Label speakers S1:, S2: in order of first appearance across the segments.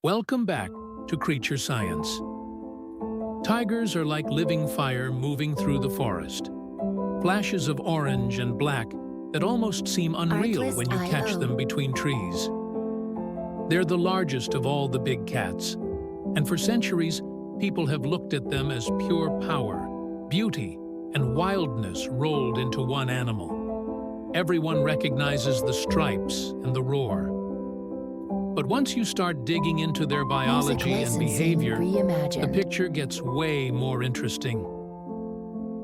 S1: Welcome back to Creature Science. Tigers are like living fire moving through the forest. Flashes of orange and black that almost seem unreal when you catch them between trees. They're the largest of all the big cats, and for centuries, people have looked at them as pure power, beauty, and wildness rolled into one animal. Everyone recognizes the stripes and the roar. But once you start digging into their biology and behavior, the picture gets way more interesting.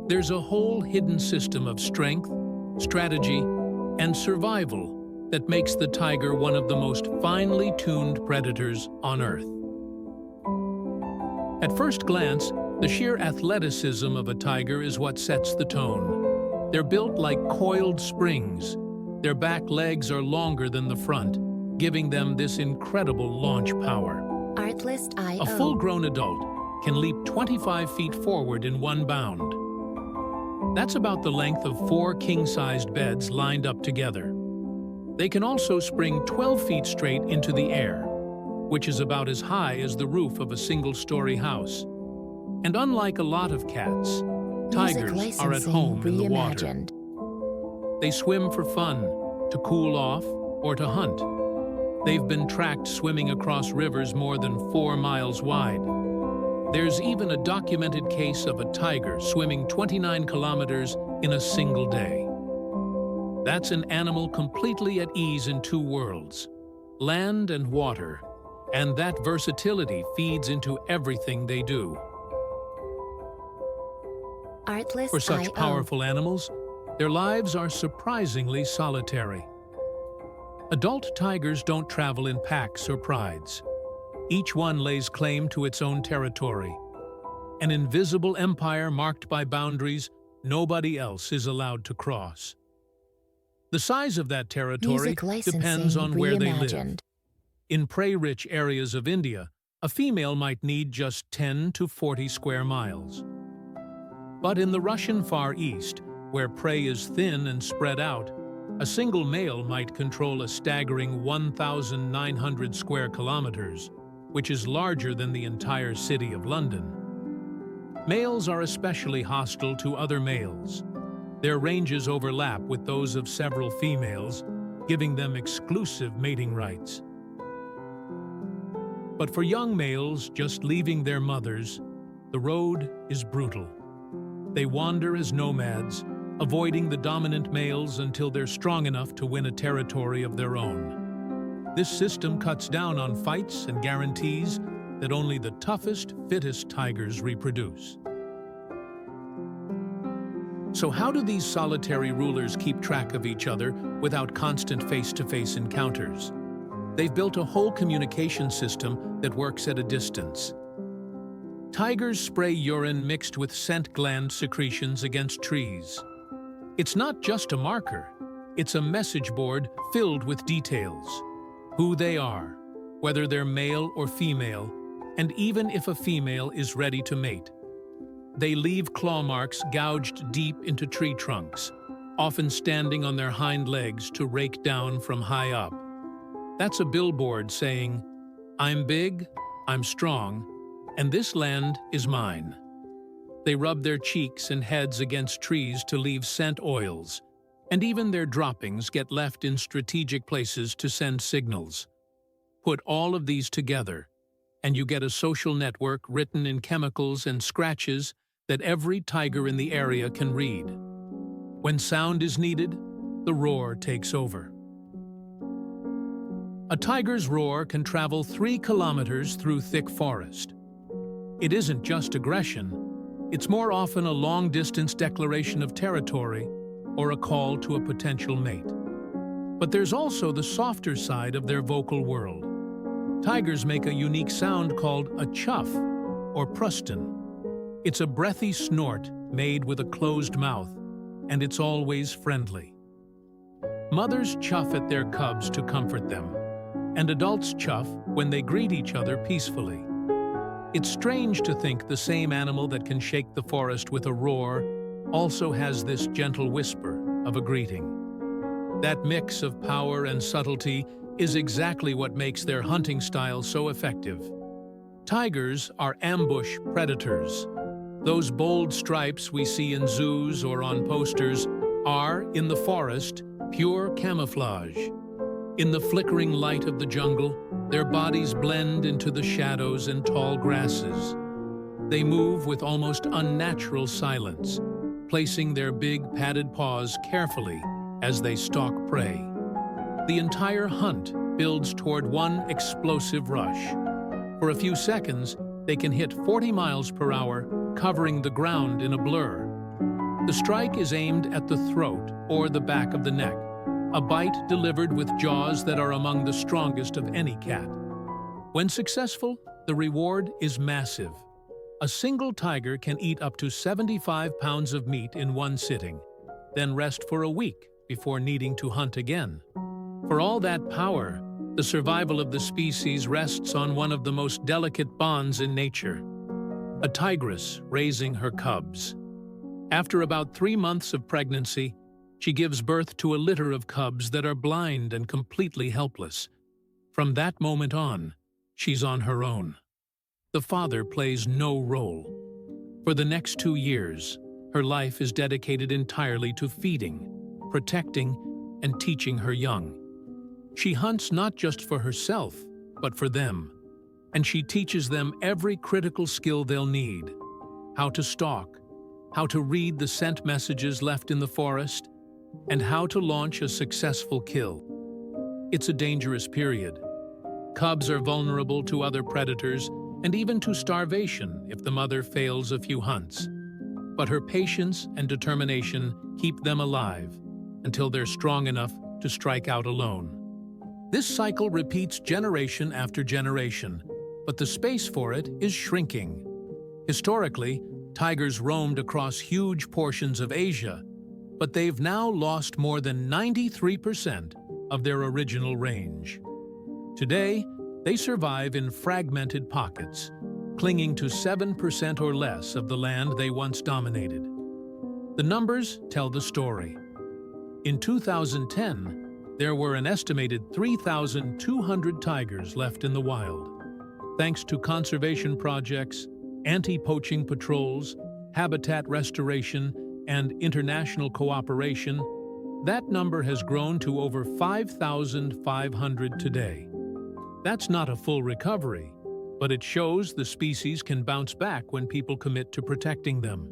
S1: There's a whole hidden system of strength, strategy, and survival that makes the tiger one of the most finely tuned predators on Earth. At first glance, the sheer athleticism of a tiger is what sets the tone. They're built like coiled springs. Their back legs are longer than the front, giving them this incredible launch power. A full-grown adult can leap 25 feet forward in one bound. That's about the length of 4 king-sized beds lined up together. They can also spring 12 feet straight into the air, which is about as high as the roof of a single-story house. And unlike a lot of cats, tigers are at home in the water. They swim for fun, to cool off, or to hunt. They've been tracked swimming across rivers more than 4 miles wide. There's even a documented case of a tiger swimming 29 kilometers in a single day. That's an animal completely at ease in 2 worlds, land and water, and that versatility feeds into everything they do. For such powerful animals, their lives are surprisingly solitary. Adult tigers don't travel in packs or prides. Each one lays claim to its own territory. An invisible empire marked by boundaries nobody else is allowed to cross. The size of that territory depends on where they live. In prey-rich areas of India, a female might need just 10 to 40 square miles. But in the Russian Far East, where prey is thin and spread out, a single male might control a staggering 1,900 square kilometers, which is larger than the entire city of London. Males are especially hostile to other males. Their ranges overlap with those of several females, giving them exclusive mating rights. But for young males just leaving their mothers, the road is brutal. They wander as nomads, avoiding the dominant males until they're strong enough to win a territory of their own. This system cuts down on fights and guarantees that only the toughest, fittest tigers reproduce. So how do these solitary rulers keep track of each other without constant face-to-face encounters? They've built a whole communication system that works at a distance. Tigers spray urine mixed with scent gland secretions against trees. It's not just a marker, it's a message board filled with details. Who they are, whether they're male or female, and even if a female is ready to mate. They leave claw marks gouged deep into tree trunks, often standing on their hind legs to rake down from high up. That's a billboard saying, "I'm big, I'm strong, and this land is mine." They rub their cheeks and heads against trees to leave scent oils, and even their droppings get left in strategic places to send signals. Put all of these together, and you get a social network written in chemicals and scratches that every tiger in the area can read. When sound is needed, the roar takes over. A tiger's roar can travel 3 kilometers through thick forest. It isn't just aggression. It's more often a long-distance declaration of territory or a call to a potential mate. But there's also the softer side of their vocal world. Tigers make a unique sound called a chuff or prustin. It's a breathy snort made with a closed mouth, and it's always friendly. Mothers chuff at their cubs to comfort them, and adults chuff when they greet each other peacefully. It's strange to think the same animal that can shake the forest with a roar also has this gentle whisper of a greeting. That mix of power and subtlety is exactly what makes their hunting style so effective. Tigers are ambush predators. Those bold stripes we see in zoos or on posters are, in the forest, pure camouflage. In the flickering light of the jungle, their bodies blend into the shadows and tall grasses. They move with almost unnatural silence, placing their big padded paws carefully as they stalk prey. The entire hunt builds toward one explosive rush. For a few seconds, they can hit 40 miles per hour, covering the ground in a blur. The strike is aimed at the throat or the back of the neck, a bite delivered with jaws that are among the strongest of any cat. When successful, the reward is massive. A single tiger can eat up to 75 pounds of meat in one sitting, then rest for a week before needing to hunt again. For all that power, the survival of the species rests on one of the most delicate bonds in nature: a tigress raising her cubs. After about 3 months of pregnancy, she gives birth to a litter of cubs that are blind and completely helpless. From that moment on, she's on her own. The father plays no role. For the next 2 years, her life is dedicated entirely to feeding, protecting, and teaching her young. She hunts not just for herself, but for them. And she teaches them every critical skill they'll need: how to stalk, how to read the scent messages left in the forest, and how to launch a successful kill. It's a dangerous period. Cubs are vulnerable to other predators and even to starvation if the mother fails a few hunts. But her patience and determination keep them alive until they're strong enough to strike out alone. This cycle repeats generation after generation, but the space for it is shrinking. Historically, tigers roamed across huge portions of Asia, but they've now lost more than 93% of their original range. Today, they survive in fragmented pockets, clinging to 7% or less of the land they once dominated. The numbers tell the story. In 2010, there were an estimated 3,200 tigers left in the wild. Thanks to conservation projects, anti-poaching patrols, habitat restoration, and international cooperation, that number has grown to over 5,500 today. That's not a full recovery, but it shows the species can bounce back when people commit to protecting them.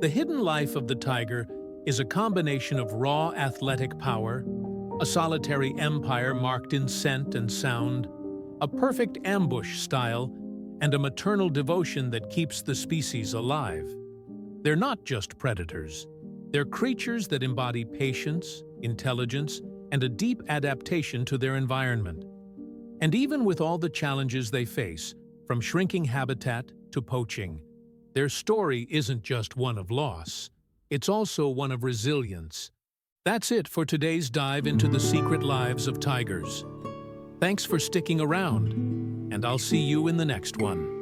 S1: The hidden life of the tiger is a combination of raw athletic power, a solitary empire marked in scent and sound, a perfect ambush style, and a maternal devotion that keeps the species alive. They're not just predators. They're creatures that embody patience, intelligence, and a deep adaptation to their environment. And even with all the challenges they face, from shrinking habitat to poaching, their story isn't just one of loss. It's also one of resilience. That's it for today's dive into the secret lives of tigers. Thanks for sticking around, and I'll see you in the next one.